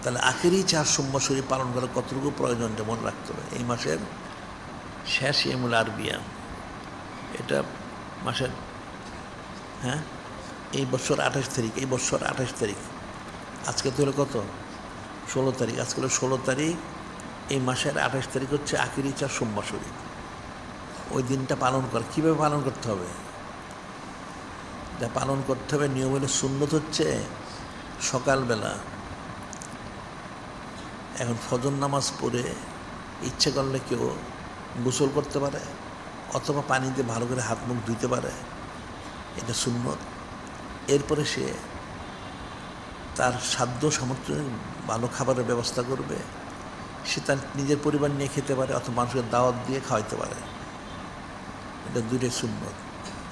তাহলে আখেরি 4 সম্বৎসরি পালন করা কতটুকু প্রয়োজন মনে রাখতে হবে। এই মাসের শেষ ইয়ামুল আরবিয়া, এটা মাসের এই বছর 28 তারিখ, এই বছর 28 তারিখ, আজকে তো হলো কত 16 তারিখ, আজকে হলো 16 তারিখ, এই মাসের 28 তারিখ হচ্ছে আখেরি 4 সম্বৎসরি। ওই দিনটা পালন করা কীভাবে পালন করতে হবে, যা পালন করতে হবে নিয়ম হলে সুন্নত হচ্ছে সকালবেলা এখন ফজর নামাজ পড়ে ইচ্ছে করলে কেউ গোসল করতে পারে অথবা পানিতে ভালো করে হাত মুখ ধুইতে পারে, এটা সুন্নত। এরপরে সে তার সাধ্য সামর্থ্য ভালো খাবারের ব্যবস্থা করবে, সে তার নিজের পরিবার নিয়ে খেতে পারে অথবা মানুষকে দাওয়াত দিয়ে খাওয়াইতে পারে, এটা দুইটাই সুন্নত।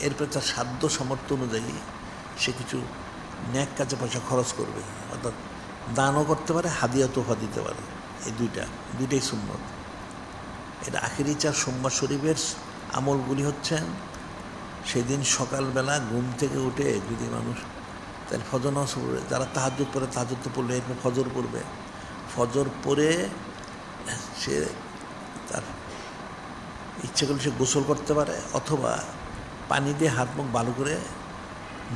এরপরে তার সাধ্য সামর্থ্য অনুযায়ী সে কিছু ন্যাক কাজে পয়সা খরচ করবে, অর্থাৎ দানও করতে পারে, হাদিয়া তোফা দিতে পারে, এই দুইটাই সুন্নত। এটা আখেরি 4 সোমবার শরীফের আমলগুলি হচ্ছেন সেদিন সকালবেলা ঘুম থেকে উঠে যদি মানুষ তাহলে ফজর নামাজ পড়বে, যারা তাহাজ্জুদ পড়ে তাহাজ্জুদ তো পড়লে এরপর ফজর পড়বে, ফজর পড়ে সে তার ইচ্ছে করলে সে গোসল করতে পারে অথবা পানি দিয়ে হাত মুখ ভালো করে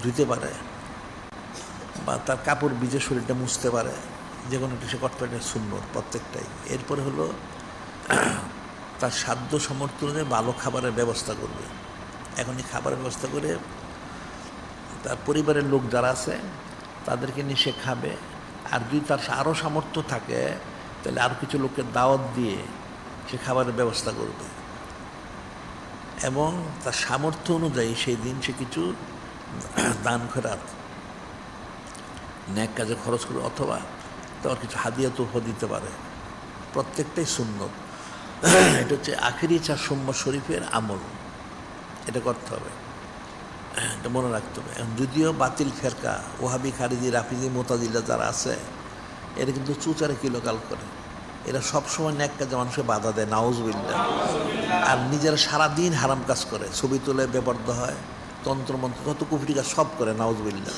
ধুতে পারে বা তার কাপড় ভিজে শরীরটা মুছতে পারে, যে কোনো একটা সে করতে পারে, সুন্নত প্রত্যেকটাই। এরপরে হলো তার সাধ্য সামর্থ্য অনুযায়ী ভালো খাবারের ব্যবস্থা করবে। এখন এই খাবারের ব্যবস্থা করে তার পরিবারের লোক যারা আছে তাদেরকে নিয়ে সে খাবে, আর যদি তার আরও সামর্থ্য থাকে তাহলে আরও কিছু লোককে দাওয়াত দিয়ে সে খাবারের ব্যবস্থা করবে এবং তার সামর্থ্য অনুযায়ী সেই দিন সে কিছু দান খয়রাত ন্যাক কাজে খরচ করে অথবা তার কিছু হাদিয়া তোফা দিতে পারে, প্রত্যেকটাই সুন্নত। এটা হচ্ছে আখেরি 4 সোমবার শরীফের আমল, এটা করতে হবে, এটা মনে রাখতে হবে। এখন যদিও বাতিল ফেরকা ওহাবি খারিজি রাফিজি মোতাজিলা যারা আছে এরা কিন্তু চুচারে কিলোকাল করে, এরা সবসময় ন্যাক কাজে মানুষকে বাধা দেয়, নাউজুবিল্লাহ, আর নিজেরা সারাদিন হারাম কাজ করে, ছবি তুলে বেপর্দ হয়, তন্ত্রমন্ত্র যত কুফরি কাজ সব করে, নাউজুবিল্লাহ,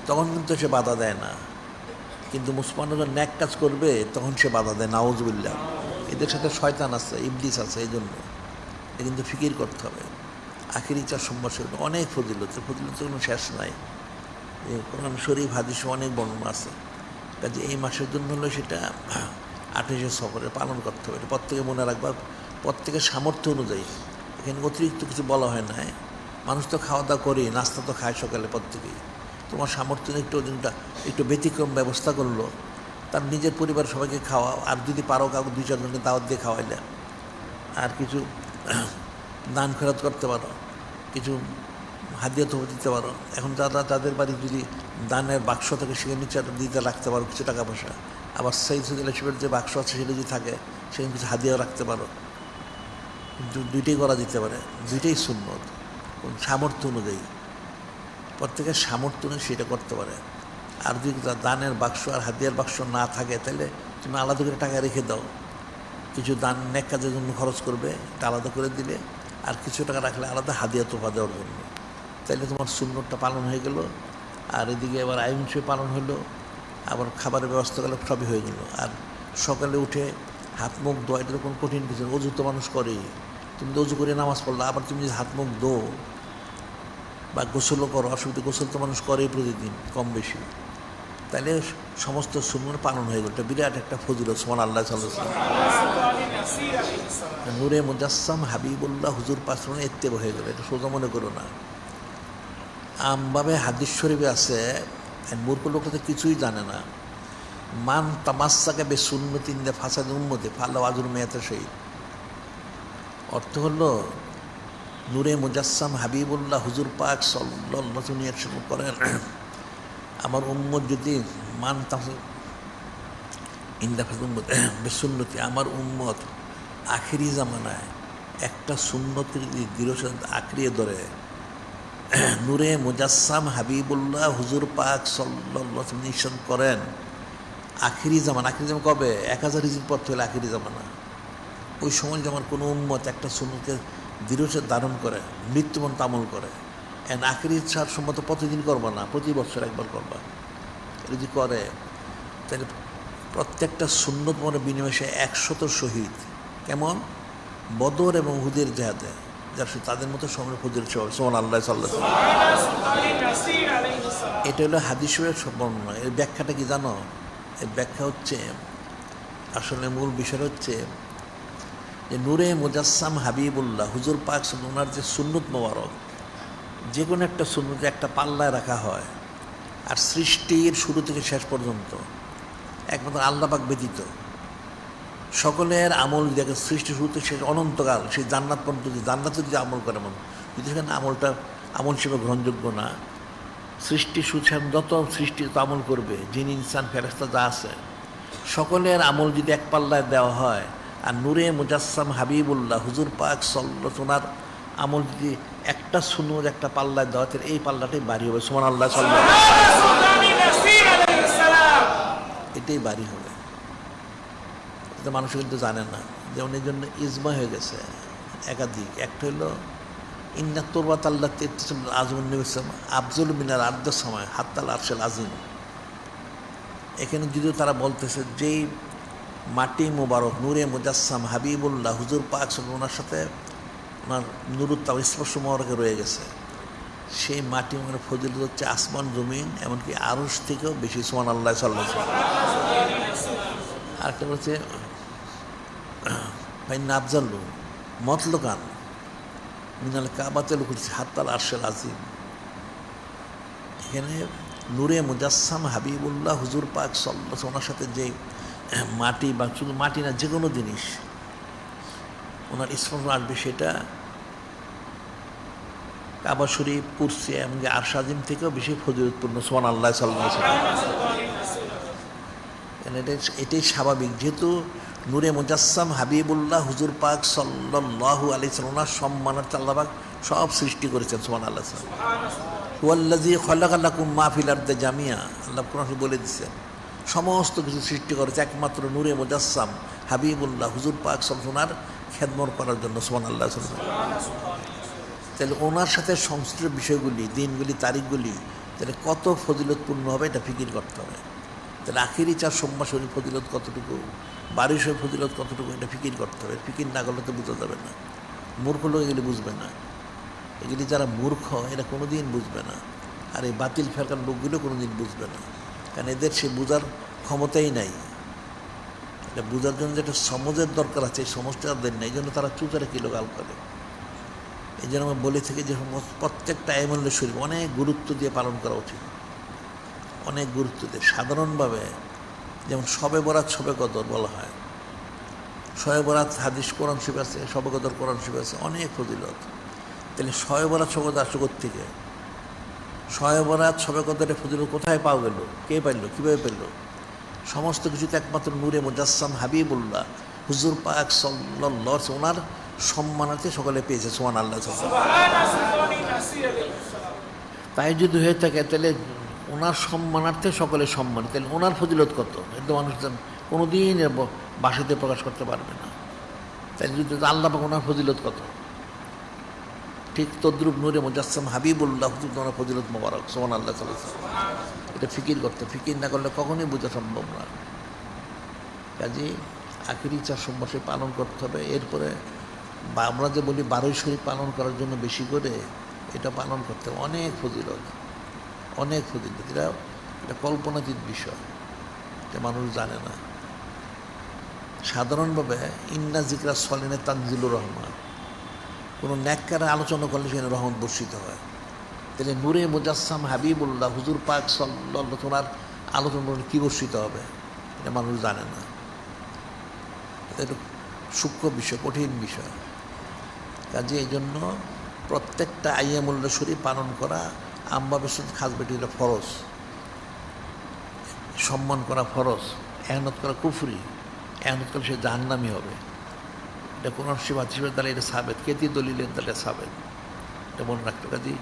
তখন কিন্তু সে বাধা দেয় না। কিন্তু মুসলমানরা যখন ন্যাক কাজ করবে তখন সে বাধা দেয়, নাউজুবিল্লাহ। এদের সাথে শয়তান আছে, ইবলিস আছে, এই জন্য এটা কিন্তু ফিকির করতে হবে। আখেরি 4 সোমবার শরীফ অনেক ফজিলতের কোনো শেষ নাই, কোরআন শরীফ হাদিসে অনেক বর্ণনা আছে। কাজে এই মাসের জন্য হলো সেটা 28 সফরে পালন করতে হবে, এটা প্রত্যেকে মনে রাখবা, প্রত্যেকের সামর্থ্য অনুযায়ী। এখানে অতিরিক্ত কিছু বলা হয় না, মানুষ তো খাওয়া দাওয়া করি, নাস্তা তো খায় সকালে প্রত্যেকেই, তোমার সামর্থ্য একটু ব্যতিক্রম ব্যবস্থা করলো, তার নিজের পরিবার সবাইকে খাওয়াও, আর যদি পারো কাউকে 2-4 জনকে দাওয়াত দিয়ে খাওয়াইলে, আর কিছু দান খয়রাত করতে পারো, কিছু হাদিয়া তোফা দিতে পারো। এখন যারা তাদের বাড়ি যদি দানের বাক্স থাকে সেখানে নিচে দিতে রাখতে পারো কিছু টাকা পয়সা, আবার সেই শিবের যে বাক্স আছে সেটা যদি থাকে সেখানে কিছু হাদিয়াও রাখতে পারো, দুইটাই করা যেতে পারে, দুইটাই সুন্নত, সামর্থ্য অনুযায়ী, প্রত্যেকের সামর্থ্য অনুযায়ী সেটা করতে পারে। আর যদি দানের বাক্স আর হাদিয়ার বাক্স না থাকে তাহলে তুমি আলাদা করে টাকা রেখে দাও, কিছু দান নেক কাজের জন্য খরচ করবে, এটা আলাদা করে দিলে, আর কিছু টাকা রাখলে আলাদা হাদিয়া তোফা দেওয়ার জন্য, তাইলে তোমার সুন্নতটা পালন হয়ে গেল, আর এদিকে আবার আইন সে পালন হলো, আবার খাবারের ব্যবস্থা করলে সবই হয়ে গেল। আর সকালে উঠে হাত মুখ ধোয়া, এটা তো কোনো কঠিন কিছু, অজু তো মানুষ করেই, তুমি তো অজু করে নামাজ পড়লা, আবার তুমি যদি হাত মুখ ধো বা গোসলও করো, অসুবিধা, গোসল তো মানুষ করেই প্রতিদিন কম বেশি, তাহলে সমস্ত সুন্নত পালন হয়ে গেল। এটা বিরাট একটা ফজিলত, সুবহানাল্লাহ সাল্লাল্লাহু আলাইহি ওয়াসাল্লাম। নূরে মুজাসসাম হাবিবুল্লাহ হুজুর পাশে ইত্তেবা হয়ে গেল, এটা সোজা মনে করো না। আমভাবে হাদিস শরীফে আছে, মূর্খ লোকটা তো কিছুই জানে না, মান তামাসসাকা বিসুন্নতি ইনদা ফাসাদি উম্মতি ফালাহু আজরু মিআতি শাহীদ। অর্থ হলো নূরে মুজাসসাম হাবিবুল্লাহ হুজুর পাক সাল্লাল্লাহু আলাইহি ওয়াসাল্লাম করেন, আমার উম্মত যদি মান ইনদা ফাসাদি উম্মতি বিসুন্নতি, আমার উম্মত আখিরি জামানায় একটা সুন্নতকে যদি দৃঢ় আঁকড়িয়ে ধরে, নূরে মুজাসসাম হাবিবুল্লাহ হুজুর পাক সাল্লাল্লাহু আলাইহি ওয়াসাল্লাম করেন আখিরি জামানা কবে? 1000 হিজরি পর থেকে আখিরি জামানা, ওই সময় যেমন কোনো উম্মত একটা সুন্নতকে দৃঢ় ধারণ করে, মৃত্যু পর্যন্ত আমল করে, আখিরি 4 সম্মত প্রতিদিন করবা না, প্রতি বছর একবার করবা, এটা যদি করে তাহলে প্রত্যেকটা সুন্নত মনে বিনিময়ে 100 শহীদ, কেমন বদর এবং উহুদের জেহাদে, যার তাদের মতো সময় ফজিলত হবে। সুবহানাল্লাহ সাল্লাল্লাহু আলাইহি ওয়াসাল্লাম। এটা হলো হাদিসের বর্ণনা। এর ব্যাখ্যাটা কি জানো? এর ব্যাখ্যা হচ্ছে, আসলে মূল বিষয় হচ্ছে যে নূরে মুজাসসাম হাবিবুল্লাহ হুজুর পাক ওনার যে সুন্নত মোবারক, যে কোনো একটা সুন্নতে একটা পাল্লায় রাখা হয়, আর সৃষ্টির শুরু থেকে শেষ পর্যন্ত একমাত্র আল্লাহ পাক ব্যতীত সকলের আমল দেখে সৃষ্টি শুরু থেকে শেষ অনন্তকাল সেই জান্নাত পর্যন্ত, জান্নাতে যদি আমল করে এমন, যদি সেখানে আমল হিসেবে গ্রহণযোগ্য না, সৃষ্টি সুছেন যত সৃষ্টি যত আমল করবে, জিন ইনসান ফেরেশতা যা আছে সকলের আমল যদি এক পাল্লায় দেওয়া হয়, আর নূরে মুজাসসাম হাবিবুল্লাহ হুজুর পাক সাল্লাল্লাহু ওনার আমল যদি একটা সুন্নত একটা পাল্লায় দেওয়া, তাহলে এই পাল্লাটাই বাড়ি হবে। সুবহানাল্লাহ সাল্লাল্লাহু আলাইহি ওয়াসাল্লাম। এটাই বাড়ি হবে। এটা মানুষ কিন্তু জানে না। যেমন এই জন্য ইজমা হয়ে গেছে একাধিক। একটা হলো ইন্না তুরবাত আল্লাহ আজমুন নবী আফজল মিনাল আরদের সময় হাত্তাল আরশেল আজিম। এখানে যদিও তারা বলতেছে যেই মাটি মুবারক নূরে মুজাসসাম হাবিবুল্লাহ হুজুর পাক ওনার সাথে ওনার নুরুত্তাব স্পর্শ মোবারকে রয়ে গেছে, সেই মাটি মানে ফজিলত হচ্ছে আসমান জমিন এমনকি আরশ থেকেও বেশি। সুবহানাল্লাহ সাল্লাল্লাহু আলাইহি ওয়াসাল্লাম। আরেকটা হচ্ছে ফাইন্না আফজালু মতলকান মিনাল কাবাতুল কুদসি হাত্তাল আরশেল আজিম। এখানে নূরে মুজাসসাম হাবিবুল্লাহ হুজুর পাক সাল্লাল্লাহু আলাইহি ওনার সাথে যে মাটি, বা শুধু মাটি না, যে কোনো জিনিস ওনার স্পর্শ আসবে, সেটা কাবা শরীফ, কুরসি এমনকি আরশ আজিম থেকেও বেশি ফজিলতপূর্ণ। সুবহানাল্লাহ সাল্লাল্লাহু আলাইহি ওয়াসাল্লাম। এটাই স্বাভাবিক, যেহেতু নূরে মুজাসসাম হাবিবুল্লাহ হুজুর পাক সাল্লাল্লাহু আলাইহি ওয়াসাল্লাম ওনার সম্মানার্থে আল্লাহ পাক সব সৃষ্টি করেছেন। সুবহানাল্লাহ। হুয়াল্লাযী খালাকা লাকুম মা ফিল আরদি জামিয়া, আল্লাহ কোরআনে বলে দিয়েছেন সমস্ত কিছু সৃষ্টি করেছে একমাত্র নূরে মুজাসসাম হাবিবুল্লাহ হুজুর পাক সাল্লাল্লাহু ওনার খেদমত করার জন্য। সুবহানাল্লাহ। তাহলে ওনার সাথে সংশ্লিষ্ট বিষয়গুলি, দিনগুলি, তারিখগুলি তাহলে কত ফজিলতপূর্ণ হবে এটা ফিকির করতে হবে। তাহলে আখিরি 4 সোমবার শরীর ফজিলত কতটুকু, বারিশের ফজিলত কতটুকু, এটা ফিকির করতে হবে। ফিকির না করলে তো বোঝা যাবে না। মূর্খ লোক এগুলি বুঝবে না। এগুলি যারা মূর্খ এরা কোনো দিন বুঝবে না, আর এই বাতিল ফেরকার লোকগুলো কোনো দিন বুঝবে না, কারণ এদের সে বোঝার ক্ষমতাই নাই। এটা বোঝার জন্য যেটা সমাজের দরকার আছে, এই সমস্যা তাদের নেই, এই জন্য তারা চুতারে কিলোগাল করে। এই জন্য আমরা বলে থাকি যে প্রত্যেকটা আইমুল্লাহ শরীফ অনেক গুরুত্ব দিয়ে পালন করা উচিত, অনেক গুরুত্ব দিয়ে। সাধারণভাবে যেমন শবে বরাত, শবে কদর বলা হয়, শবে বরাত হাদিস কোরআন শরীফ আছে, শবে কদর কোরআন শরীফ আছে, অনেক ফজিলত। তাহলে শবে বরাত, শবে কদর আসছে থেকে, শবে বরাত, শবে কদরের ফজিলত কোথায় পাওয়া গেল, কে পাইল, কীভাবে পেল? সমস্ত কিছুতে একমাত্র নূরে মুজাসসাম হাবিবুল্লাহ হুজুর পাক সাল্লাল্লাহু আলাইহি ওনার সম্মানার্থে সকলে পেয়েছে। সুবহানাল্লাহ। তাই যদি হয়ে থাকে তাহলে ওনার সম্মানার্থে সকলে সম্মান, তাহলে ওনার ফজিলত কত, এটা মানুষ কোনো দিন বাসাতে প্রকাশ করতে পারবে না। তাই যদি আল্লাহ পাক ওনার ফজিলত কত, ঠিক তদ্রুপ নূরে মুজাসসাম হাবিবুল্লাহ হুজুর ওনার ফজিলত মোবারক। সুবহানাল্লাহ। এটা ফিকির করতে, ফিকির না করলে কখনোই বোঝা সম্ভব না। কাজে আখিরি 4 সোমবার পালন করতে হবে। এরপরে আমরা যে বলি 12 শরীফ পালন করার জন্য বেশি করে, এটা পালন করতে হবে। অনেক ফজিলত, অনেক ফজিলত। এটা কল্পনাতীত বিষয়, এটা মানুষ জানে না। সাধারণভাবে ইন্না জিকরা সলিনে তানজিলুর রহমান, কোনো ন্যাক্কারে আলোচনা করলে সেখানে রহমত বর্ষিত হয়। তাহলে নূরে মুজাসসাম হাবিবুল্লাহ হুজুর পাক সাল্লাল্লাহু ওনার আলোচনা করলে কী বর্ষিত হবে, এটা মানুষ জানে না। এটা সূক্ষ্ম বিষয়, কঠিন বিষয়। কাজে এই জন্য প্রত্যেকটা আইয়ামুল্লাহ শরীফ পালন করা আমভাবে শুধু খাস বেটি হলো ফরজ, সম্মান করা ফরজ, এহনত করা কুফরি, এহনত করলে সে জাহান্নামী হবে। এটা কোনো শিবাদ দ্বারা এটা সাবেত, কেতি দলিলের দ্বারা সাবেত, এটা মনে রাখতে। কাজে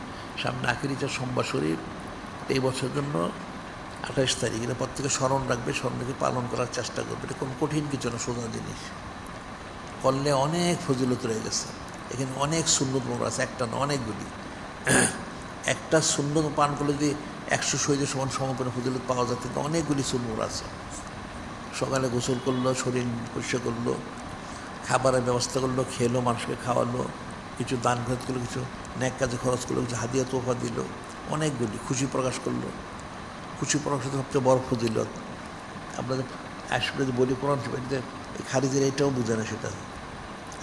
সামনে আখিরি 4 সোমবার শরীফ এই বছরের জন্য 28 তারিখ, এটা প্রত্যেকে স্মরণ রাখবে, স্মরণ রেখে পালন করার চেষ্টা করবে। এটা কোনো কঠিন কিছু না, সোজা জিনিস করলে অনেক ফজিলত রয়ে গেছে। এখানে অনেক সুন্নত মোড় আছে, একটা না অনেকগুলি। একটা সুন্নত পালন করলে যদি 100 শহীদের সমান সমাপনের ফজিলত পাওয়া যায়, কিন্তু অনেকগুলি সুন্নত আছে। সকালে গোসল করলো, শরীর পরিষ্কার করলো, খাবারের ব্যবস্থা করলো, খেলো, মানুষকে খাওয়ালো, কিছু দান খরচ করলো, কিছু ন্যাক কাজে খরচ করলো, কিছু হাদিয়া তোফা দিল, অনেকগুলি খুশি প্রকাশ করলো। খুশি প্রকাশের সবচেয়ে বড় ফজিলত আপনাদের আসলে যে বলি কোরআন শরীফে এই খারিজের এটাও বুঝে না সেটা।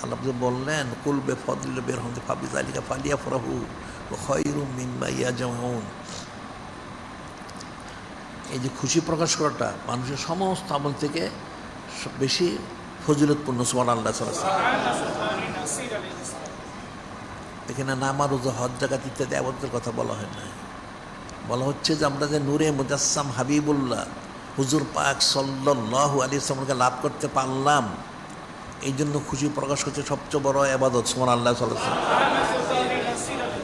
আল্লাহ যে বললেন কুল বে ফদিল বের হতে ফাবিজ আলিকা ফালিয়া ফরাহু খয়রুম মিম্মা ইয়াজমাউন। এই যে খুশি প্রকাশ করাটা মানুষের সমস্ত আমল থেকে বেশি ফজিলতপূর্ণ। সুবহানাল্লাহ সাল্লাল্লাহু আলাইহি ওয়াসাল্লাম। এখানে নামাজ, রোজা, হজ, যাকাত ইত্যাদি আবাদতের কথা বলা হয় না। বলা হচ্ছে যে আমরা যে নূরে মুজাসসাম হাবিবুল্লাহ হুজুর পাক সাল্লাল্লাহু আলাইহি ওয়াসাল্লামকে লাভ করতে পারলাম, এই জন্য খুশি প্রকাশ করছে সবচেয়ে বড় ইবাদত। সুবহানাল্লাহ সাল্লাল্লাহু আলাইহি ওয়াসাল্লাম।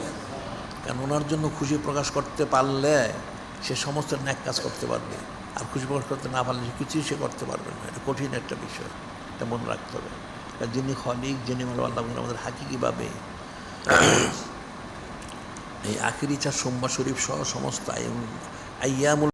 কারণ ওনার জন্য খুশি প্রকাশ করতে পারলে সে সমস্ত ন্যাক কাজ করতে পারবে, আর খুশি প্রকাশ করতে না পারলে কিছুই সে করতে পারবে না। এটা কঠিন একটা বিষয়, এটা মনে রাখতে হবে। যিনি খলিক, যিনি আল্লাহ আমাদের হাকিকিভাবে এই আখিরি চার সোমবার শরীফ সহ সমস্ত আইয়ামুল